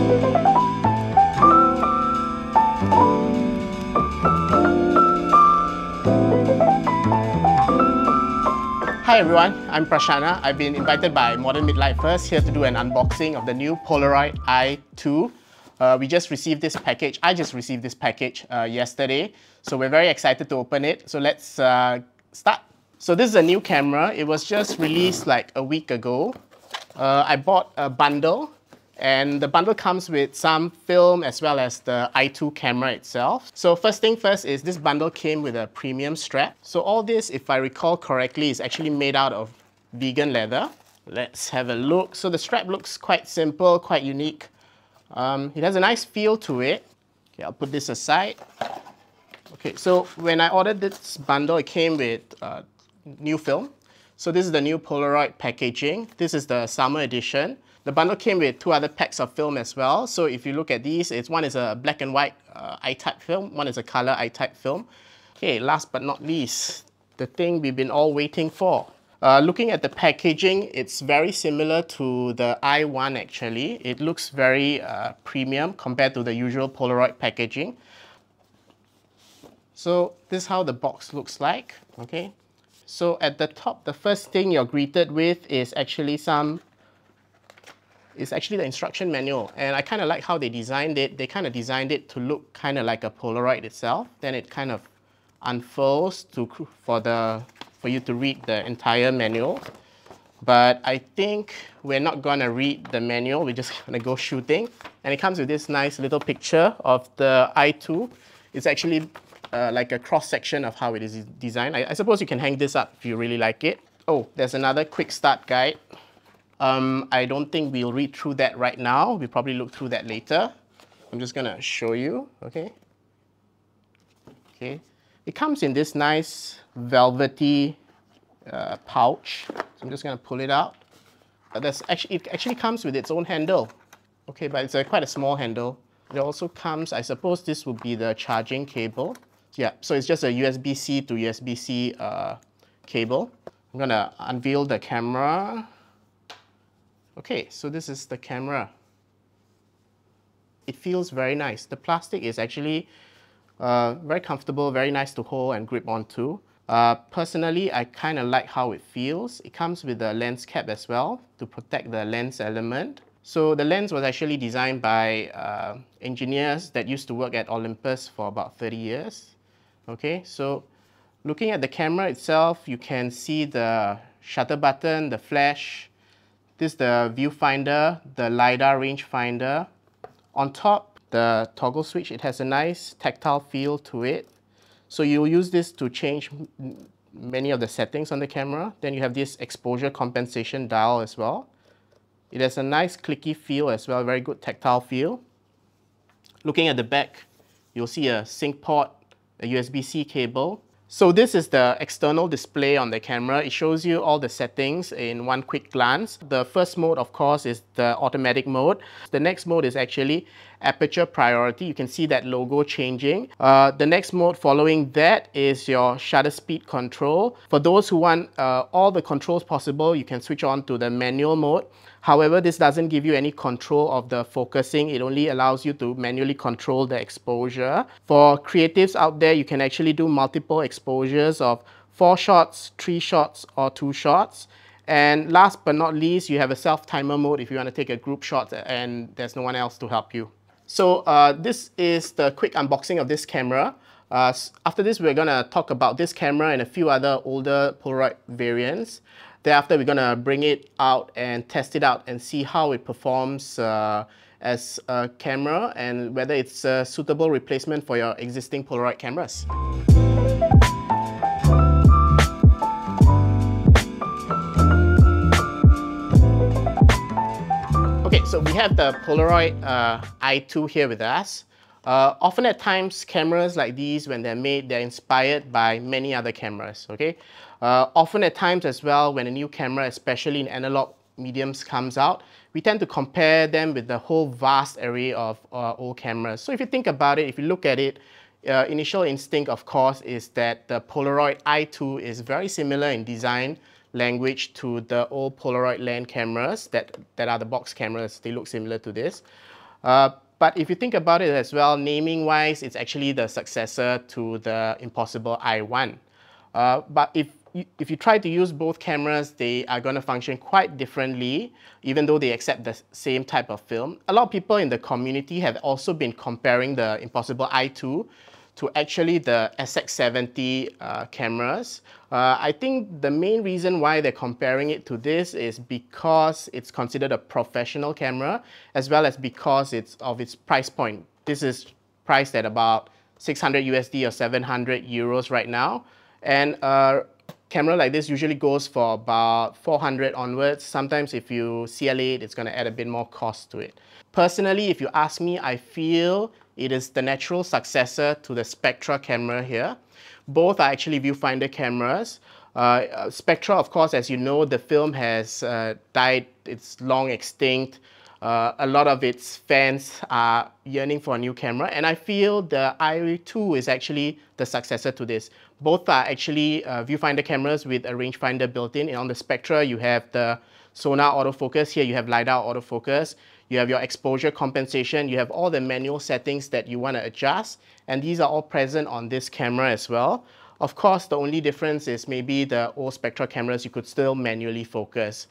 Hi everyone, I'm Prashanna. I've been invited by Modern Midlife first here to do an unboxing of the new Polaroid i2. We just received this package. I just received this package yesterday, so we're very excited to open it. So let's start. So this is a new camera. It was just released like a week ago. I bought a bundle, and the bundle comes with some film as well as the i2 camera itself. So first thing first is this bundle came with a premium strap. So all this, if I recall correctly, is actually made out of vegan leather. Let's have a look. So the strap looks quite simple, quite unique. It has a nice feel to it. Okay, I'll put this aside. Okay, so when I ordered this bundle, it came with new film. So this is the new Polaroid packaging. This is the summer edition. The bundle came with 2 other packs of film as well. So if you look at these, one is a black and white I-type film, one is a color I-type film. Okay, last but not least, the thing we've been all waiting for. Looking at the packaging, it's very similar to the i1 actually. It looks very premium compared to the usual Polaroid packaging. So this is how the box looks like, okay? So at the top, the first thing you're greeted with is actually the instruction manual. And I kind of like how they designed it. They kind of designed it to look kind of like a Polaroid itself. Then it kind of unfolds for you to read the entire manual. But I think we're not gonna read the manual. We're just gonna go shooting. And it comes with this nice little picture of the i2. It's actually like a cross-section of how it is designed. I suppose you can hang this up if you really like it. Oh, there's another quick start guide. I don't think we'll read through that right now. We'll probably look through that later. I'm just gonna show you, okay? Okay. It comes in this nice velvety pouch. So I'm just gonna pull it out. It actually comes with its own handle. Okay, but it's quite a small handle. It also comes, I suppose this would be the charging cable. Yeah, so it's just a USB-C to USB-C cable. I'm gonna unveil the camera. Okay, so this is the camera. It feels very nice. The plastic is actually very comfortable, very nice to hold and grip onto. Personally, I kind of like how it feels. It comes with a lens cap as well to protect the lens element. So the lens was actually designed by engineers that used to work at Olympus for about 30 years. Okay, so looking at the camera itself, you can see the shutter button, the flash. This is the viewfinder, the LiDAR rangefinder. On top, the toggle switch, it has a nice tactile feel to it. So you'll use this to change many of the settings on the camera. Then you have this exposure compensation dial as well. It has a nice clicky feel as well, very good tactile feel. Looking at the back, you'll see a sync port, a USB-C cable. So this is the external display on the camera. It shows you all the settings in one quick glance. The first mode, of course, is the automatic mode. The next mode is actually aperture priority. You can see that logo changing. The next mode following that is your shutter speed control. For those who want all the controls possible, you can switch on to the manual mode. However, this doesn't give you any control of the focusing. It only allows you to manually control the exposure. For creatives out there, you can actually do multiple exposures of 4 shots, 3 shots, or 2 shots. And last but not least, you have a self-timer mode if you want to take a group shot and there's no one else to help you. So this is the quick unboxing of this camera. After this, we're going to talk about this camera and a few other older Polaroid variants. Thereafter, we're going to bring it out and test it out and see how it performs as a camera and whether it's a suitable replacement for your existing Polaroid cameras. Okay, so we have the Polaroid i2 here with us. Often at times, cameras like these, when they're made, they're inspired by many other cameras, okay? Often at times as well, when a new camera, especially in analog mediums, comes out, we tend to compare them with the whole vast array of old cameras. So if you think about it, if you look at it, initial instinct, of course, is that the Polaroid i2 is very similar in design language to the old Polaroid land cameras that are the box cameras. They look similar to this. But if you think about it as well, naming-wise, it's actually the successor to the Impossible I-1. But if you try to use both cameras, they are going to function quite differently, even though they accept the same type of film. A lot of people in the community have also been comparing the Impossible I-2 to actually the SX-70 cameras. I think the main reason why they're comparing it to this is because it's considered a professional camera, as well as because of its price point. This is priced at about 600 USD or 700 euros right now. And a camera like this usually goes for about 400 onwards. Sometimes if you CLA it, it's going to add a bit more cost to it. Personally, if you ask me, I feel it is the natural successor to the Spectra camera here. Both are actually viewfinder cameras. Spectra, of course, as you know, the film has died, it's long extinct. A lot of its fans are yearning for a new camera, and I feel the i2 is actually the successor to this. Both are actually viewfinder cameras with a rangefinder built in. And on the Spectra, you have the sonar autofocus. Here you have LiDAR autofocus. You have your exposure compensation. You have all the manual settings that you want to adjust, and these are all present on this camera as well. Of course, the only difference is maybe the old Spectra cameras, you could still manually focus.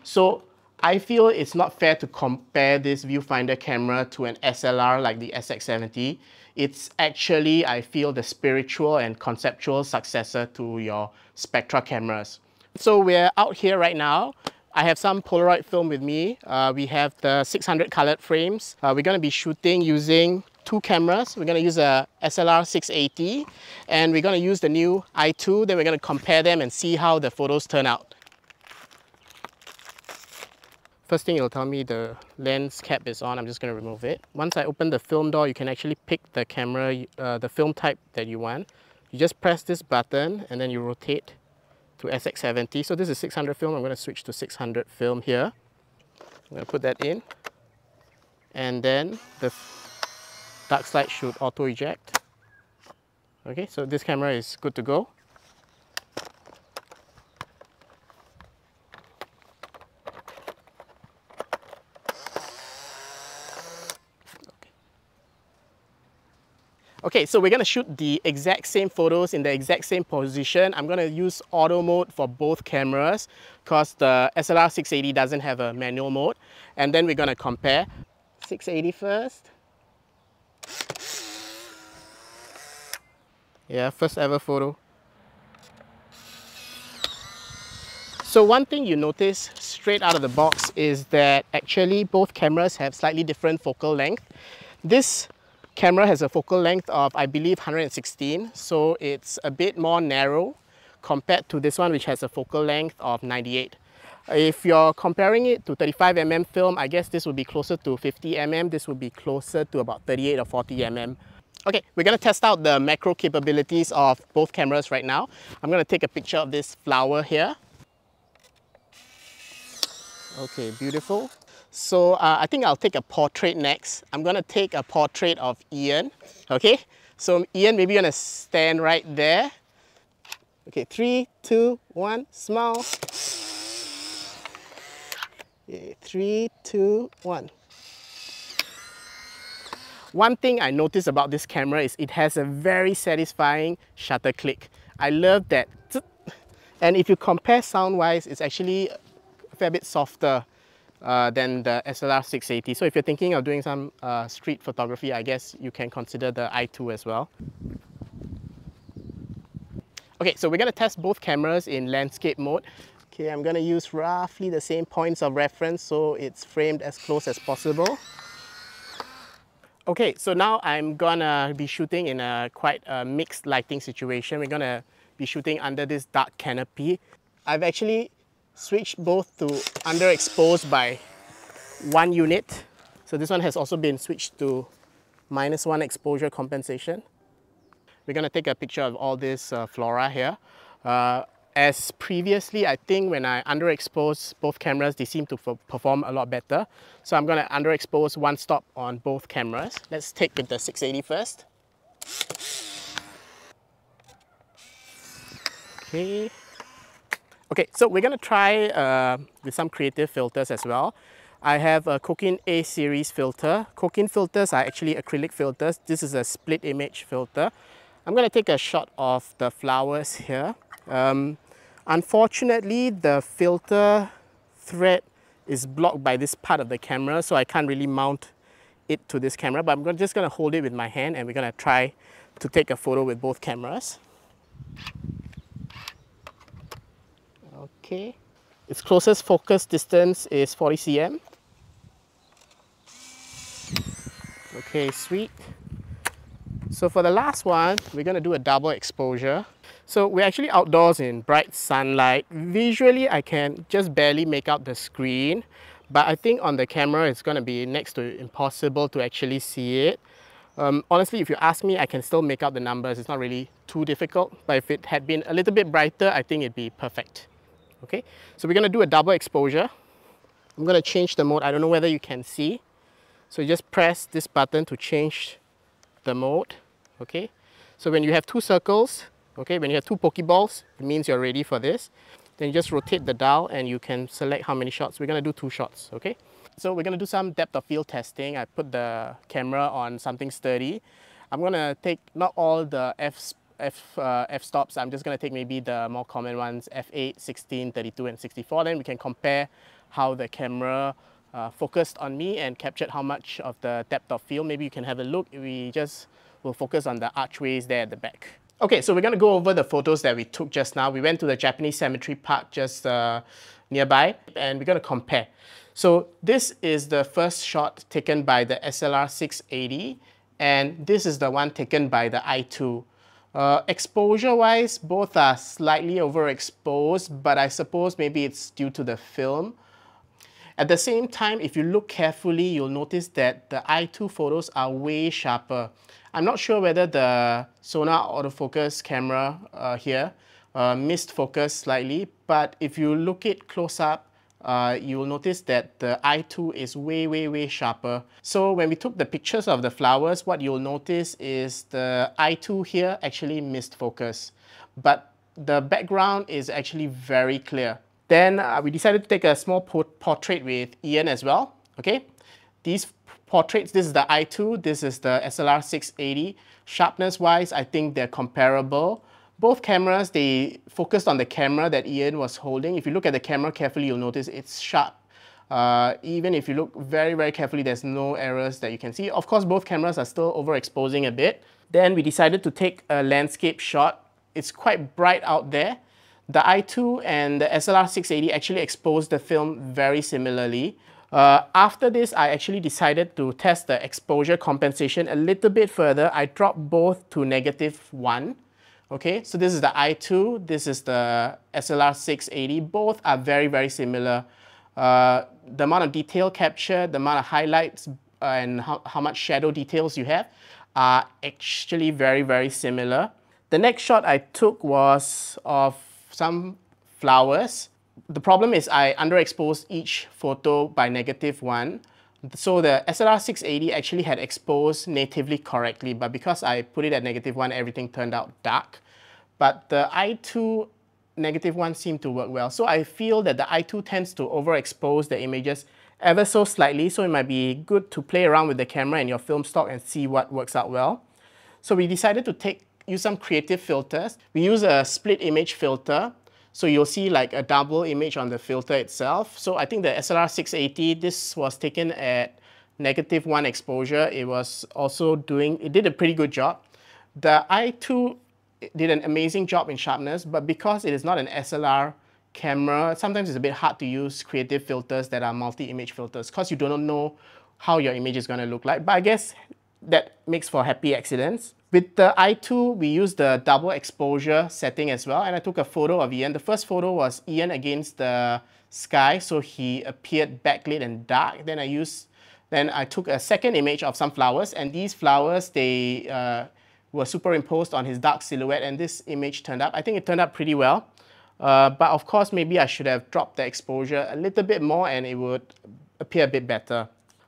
So I feel it's not fair to compare this viewfinder camera to an SLR like the SX-70. It's actually, I feel, the spiritual and conceptual successor to your Spectra cameras. So we're out here right now. I have some Polaroid film with me. We have the 600 colored frames. We're going to be shooting using two cameras. We're going to use a SLR 680, and we're going to use the new i2. Then we're going to compare them and see how the photos turn out. First thing, it'll tell me the lens cap is on. I'm just going to remove it. Once I open the film door, you can actually pick the camera, the film type that you want. You just press this button and then you rotate to SX-70. So this is 600 film. I'm going to switch to 600 film here. I'm going to put that in. And then the dark slide should auto eject. Okay, so this camera is good to go. Okay, so we're going to shoot the exact same photos in the exact same position. I'm going to use auto mode for both cameras because the SLR 680 doesn't have a manual mode. And then we're going to compare. 680 first. Yeah, first ever photo. So one thing you notice straight out of the box is that actually both cameras have slightly different focal length. This camera has a focal length of, I believe, 116, so it's a bit more narrow compared to this one, which has a focal length of 98. If you're comparing it to 35mm film, I guess this would be closer to 50mm. This would be closer to about 38 or 40mm. Okay, we're going to test out the macro capabilities of both cameras right now. I'm going to take a picture of this flower here. Okay, beautiful. So I think I'll take a portrait next. I'm going to take a portrait of Ian. Okay, so Ian, maybe you're going to stand right there. Okay, 3, 2, 1, smile. Okay, 3, 2, 1. One thing I noticed about this camera is it has a very satisfying shutter click. I love that. And if you compare sound-wise, it's actually a fair bit softer than the SLR 680. So if you're thinking of doing some street photography, I guess you can consider the i2 as well. Okay, so we're going to test both cameras in landscape mode. Okay, I'm going to use roughly the same points of reference so it's framed as close as possible. Okay, so now I'm going to be shooting in a quite mixed lighting situation. We're going to be shooting under this dark canopy. I've actually switched both to underexposed by 1 unit. So this one has also been switched to -1 exposure compensation. We're going to take a picture of all this flora here. As previously, I think when I underexpose both cameras, they seem to perform a lot better. So I'm going to underexpose one stop on both cameras. Let's take with the 680 first. Okay. Okay, so we're going to try with some creative filters as well. I have a Kokin A series filter. Kokin filters are actually acrylic filters. This is a split image filter. I'm going to take a shot of the flowers here. Unfortunately, the filter thread is blocked by this part of the camera, so I can't really mount it to this camera, but I'm just going to hold it with my hand and we're going to try to take a photo with both cameras. Okay. Its closest focus distance is 40 cm. Okay, sweet. So for the last one, we're going to do a double exposure. So we're actually outdoors in bright sunlight. Visually, I can just barely make out the screen, but I think on the camera, it's going to be next to impossible to actually see it. Honestly, if you ask me, I can still make out the numbers. It's not really too difficult, but if it had been a little bit brighter, I think it'd be perfect. Okay, so we're going to do a double exposure. I'm going to change the mode. I don't know whether you can see. So you just press this button to change the mode. Okay, so when you have two circles, okay, when you have two Pokeballs, it means you're ready for this. Then you just rotate the dial and you can select how many shots. We're going to do 2 shots, okay? So we're going to do some depth of field testing. I put the camera on something sturdy. I'm going to take not all the f-stops. I'm just going to take maybe the more common ones, f8, 16, 32, and 64. Then we can compare how the camera focused on me and captured how much of the depth of field. Maybe you can have a look. We just will focus on the archways there at the back. Okay, so we're going to go over the photos that we took just now. We went to the Japanese cemetery park just nearby, and we're going to compare. So this is the first shot taken by the SLR-680, and this is the one taken by the I-2. Exposure-wise, both are slightly overexposed, but I suppose maybe it's due to the film. At the same time, if you look carefully, you'll notice that the I-2 photos are way sharper. I'm not sure whether the Sonar autofocus camera here missed focus slightly, but if you look it close up, you will notice that the I-2 is way sharper. So when we took the pictures of the flowers, what you'll notice is the I-2 here actually missed focus, but the background is actually very clear. Then we decided to take a small portrait with Ian as well, okay? These portraits, this is the I-2, this is the SLR-680. Sharpness-wise, I think they're comparable. Both cameras, they focused on the camera that Ian was holding. If you look at the camera carefully, you'll notice it's sharp. Even if you look very carefully, there's no errors that you can see. Of course, both cameras are still overexposing a bit. Then we decided to take a landscape shot. It's quite bright out there. The I-2 and the SLR-680 actually exposed the film very similarly. After this, I actually decided to test the exposure compensation a little bit further. I dropped both to -1. Okay, so this is the I-2, this is the SLR-680. Both are very similar. The amount of detail captured, the amount of highlights, and how much shadow details you have are actually very similar. The next shot I took was of some flowers. The problem is I underexposed each photo by -1. So the SLR-680 actually had exposed natively correctly, but because I put it at -1, everything turned out dark. But the I-2 -1 seemed to work well. So I feel that the I-2 tends to overexpose the images ever so slightly, so it might be good to play around with the camera and your film stock and see what works out well. So we decided to use some creative filters. We use a split image filter. So you'll see like a double image on the filter itself. So I think the SLR-680, this was taken at -1 exposure. It did a pretty good job. The I-2 did an amazing job in sharpness, but because it is not an SLR camera, sometimes it's a bit hard to use creative filters that are multi-image filters because you don't know how your image is going to look like. But I guess that makes for happy accidents. With the I-2, we used the double exposure setting as well, and I took a photo of Ian. The first photo was Ian against the sky, so he appeared backlit and dark. Then I took a second image of some flowers, and these flowers, they were superimposed on his dark silhouette, and this image turned up. I think it turned out pretty well, but of course, maybe I should have dropped the exposure a little bit more and it would appear a bit better.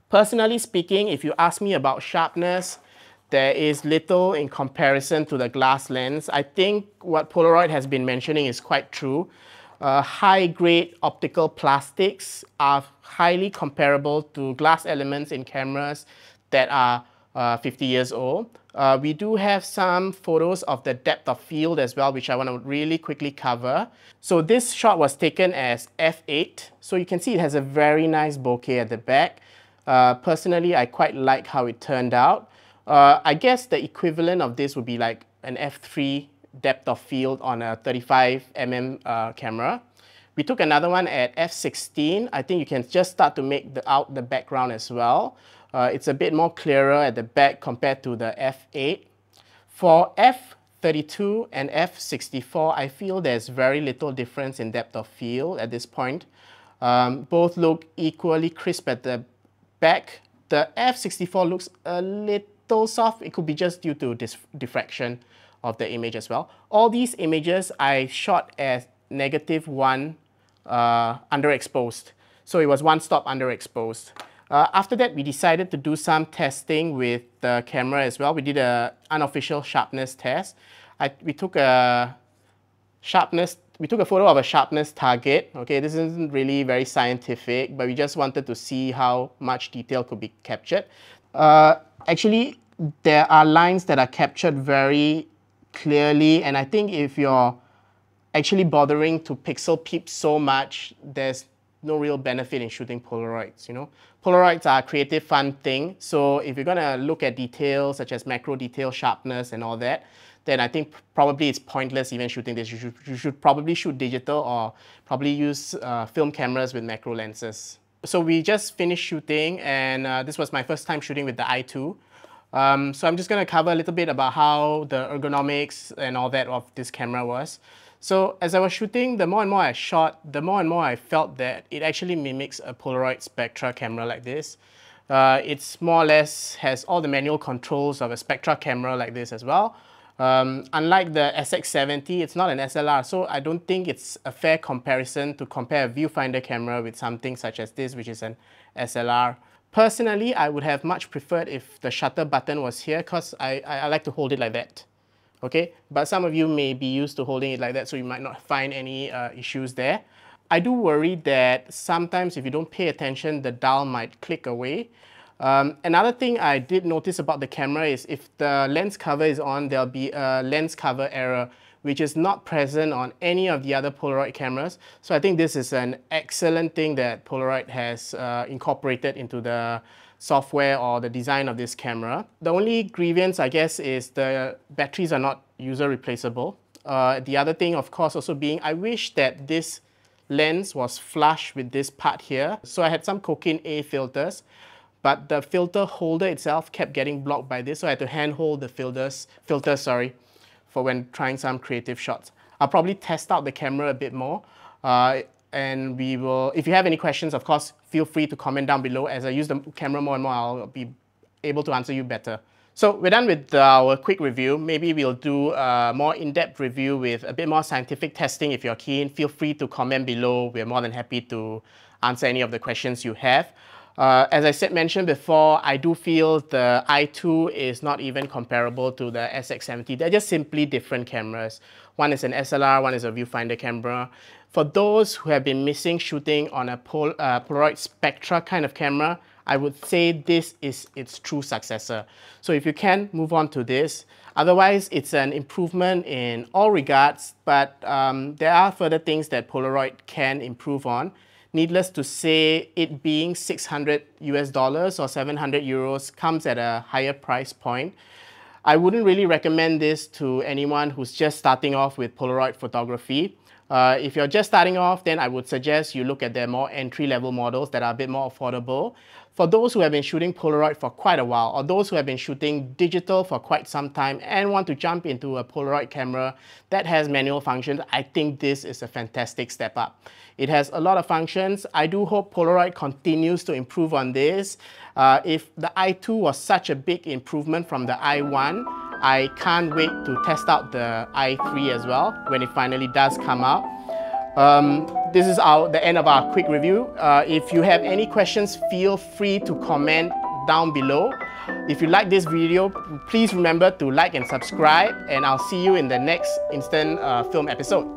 Personally speaking, if you ask me about sharpness, there is little in comparison to the glass lens. I think what Polaroid has been mentioning is quite true. high-grade optical plastics are highly comparable to glass elements in cameras that are 50 years old. We do have some photos of the depth of field as well, which I want to really quickly cover. So this shot was taken as f8. So you can see it has a very nice bokeh at the back. Personally, I quite like how it turned out. I guess the equivalent of this would be like an f3 depth of field on a 35mm camera. We took another one at f16. I think you can just start to make out the background as well. It's a bit more clearer at the back compared to the f8. For f32 and f64, I feel there's very little difference in depth of field at this point. Both look equally crisp at the back. The f64 looks a little soft. It could be just due to diffraction of the image as well. All these images I shot as -1 underexposed. So it was one stop underexposed. After that, we decided to do some testing with the camera as well. We did an unofficial sharpness test. We took a photo of a sharpness target. Okay, this isn't really very scientific, but we just wanted to see how much detail could be captured. Actually, there are lines that are captured very clearly, and I think if you're actually bothering to pixel peep so much, there's no real benefit in shooting Polaroids, you know. Polaroids are a creative, fun thing, so if you're gonna look at details such as macro detail, sharpness and all that, then I think probably it's pointless even shooting this. You should probably shoot digital or probably use film cameras with macro lenses. So we just finished shooting, and this was my first time shooting with the I-2. So I'm just gonna cover a little bit about how the ergonomics and all that of this camera was. So as I was shooting, the more and more I shot, the more and more I felt that it actually mimics a Polaroid Spectra camera like this. It's more or less has all the manual controls of a Spectra camera like this as well. Unlike the SX-70, it's not an SLR, so I don't think it's a fair comparison to compare a viewfinder camera with something such as this, which is an SLR. Personally, I would have much preferred if the shutter button was here, because I like to hold it like that. Okay, but some of you may be used to holding it like that, so you might not find any issues there. I do worry that sometimes if you don't pay attention, the dial might click away. Another thing I did notice about the camera is if the lens cover is on, there'll be a lens cover error, which is not present on any of the other Polaroid cameras. So I think this is an excellent thing that Polaroid has incorporated into the software or the design of this camera. The only grievance, I guess, is the batteries are not user replaceable. The other thing, of course, also being, I wish that this lens was flush with this part here. So I had some Cocaine A filters, but the filter holder itself kept getting blocked by this, so I had to hand hold the filters, for when trying some creative shots. I'll probably test out the camera a bit more, and we will, if you have any questions, of course, feel free to comment down below. As I use the camera more and more, I'll be able to answer you better. So we're done with our quick review. Maybe we'll do a more in-depth review with a bit more scientific testing. If you're keen, feel free to comment below. We're more than happy to answer any of the questions you have. As I mentioned before, I do feel the I-2 is not even comparable to the SX-70. They're just simply different cameras. One is an SLR, one is a viewfinder camera. For those who have been missing shooting on a Polaroid Spectra kind of camera, I would say this is its true successor. So if you can, move on to this. Otherwise, it's an improvement in all regards, but there are further things that Polaroid can improve on. Needless to say, it being $600 US or 700 euros comes at a higher price point. I wouldn't really recommend this to anyone who's just starting off with Polaroid photography. If you're just starting off, then I would suggest you look at their more entry-level models that are a bit more affordable. For those who have been shooting Polaroid for quite a while, or those who have been shooting digital for quite some time and want to jump into a Polaroid camera that has manual functions, I think this is a fantastic step up. It has a lot of functions. I do hope Polaroid continues to improve on this. If the I-2 was such a big improvement from the I-1, I can't wait to test out the I-3 as well when it finally does come out. This is the end of our quick review. If you have any questions, feel free to comment down below. If you like this video, please remember to like and subscribe, and I'll see you in the next Instant Film episode.